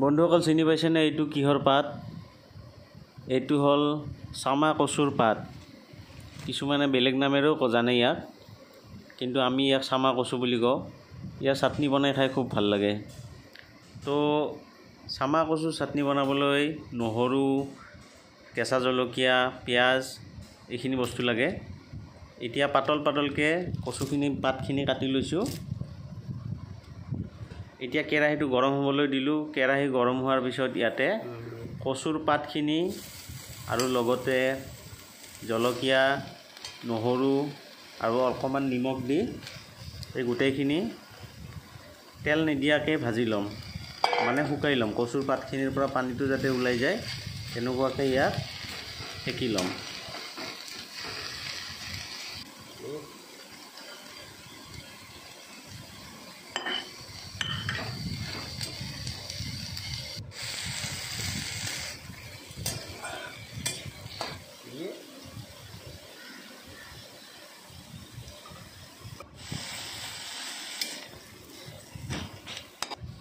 বন্ধুসকল চিনি পাইছেনে এইটো কিহৰ পাত? এইটো হল চামা কচুৰ পাত। কিছুমানে বেলেগ নামেৰেও জানে ইয়াক, কিন্তু আমি ইয়াক চামা কচু বুলি কওঁ। ইয়াৰ চাটনি বনাই খাই খুব ভাল লাগে। তো চামা কচুৰ চাটনি বনাবলৈ নহৰু, কেঁচা জলকীয়া, পিঁয়াজ এইখিনি বস্তু লাগে। এতিয়া পাতল পাতলকৈ কচুখিনি পাতখিনি কাটি লৈছোঁ। এতিয়া কেৰাহীটো গৰম হ'বলৈ দিলোঁ। কেৰাহী গৰম হোৱাৰ পিছত ইয়াতে কচুৰ পাতখিনি আৰু লগতে জলকীয়া, নহৰু আৰু অকণমান নিমখ দি এই গোটেইখিনি তেল নিদিয়াকৈ ভাজি ল'ম, মানে শুকাই ল'ম। কচুৰ পাতখিনিৰ পৰা পানীটো যাতে ওলাই যায় তেনেকুৱাকৈ ইয়াক সেকি ল'ম।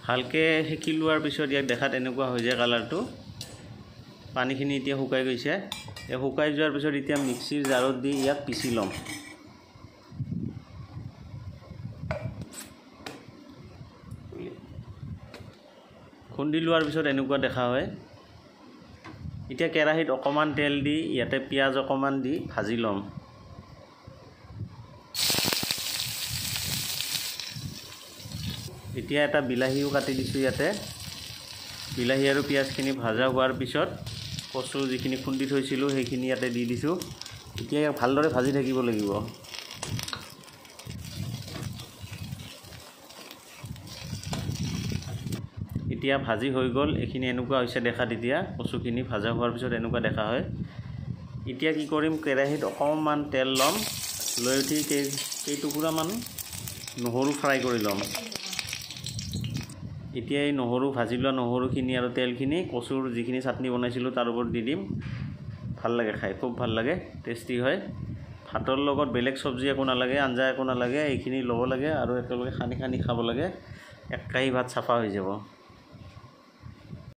ভালকৈ সেকি লোৱাৰ পিছত ইয়াক দেখাত এনেকুৱা হৈ যায় কালাৰটো। পানীখিনি এতিয়া শুকাই গৈছে। এই শুকাই যোৱাৰ পিছত এতিয়া মিক্সিৰ জাৰত দি ইয়াক পিচি ল'ম। খুন্দি লোৱাৰ পিছত এনেকুৱা দেখা হয়। এতিয়া কেৰাহীত অকণমান তেল দি ইয়াতে পিঁয়াজ অকণমান দি ভাজি ল'ম। এতিয়া এটা বিলাহীও কাটি দিছোঁ ইয়াতে। বিলাহী আৰু পিঁয়াজখিনি ভাজা হোৱাৰ পিছত কচু যিখিনি খুন্দি থৈছিলোঁ সেইখিনি ইয়াতে দি দিছোঁ। এতিয়া ইয়াক ভালদৰে ভাজি থাকিব লাগিব। এতিয়া ভাজি হৈ গ'ল। এইখিনি এনেকুৱা হৈছে দেখাত। এতিয়া কচুখিনি ভাজা হোৱাৰ পিছত এনেকুৱা দেখা হয়। এতিয়া কি কৰিম, কেৰাহীত অকণমান তেল ল'ম। লৈ উঠি কেইটুকুৰামান নহৰু ফ্ৰাই কৰি ল'ম। এতিয়া এই নহৰু ভাজি লোৱা নহৰুখিনি আৰু তেলখিনি কচুৰ যিখিনি চাটনি বনাইছিলোঁ তাৰ ওপৰত দি দিম। ভাল লাগে খাই, খুব ভাল লাগে, টেষ্টি হয়। ভাতৰ লগত বেলেগ চব্জি একো নালাগে, আঞ্জা একো নালাগে, এইখিনি ল'ব লাগে আৰু একেলগে সানি খাব লাগে। এক কাঁহী ভাত চাফা হৈ যাব।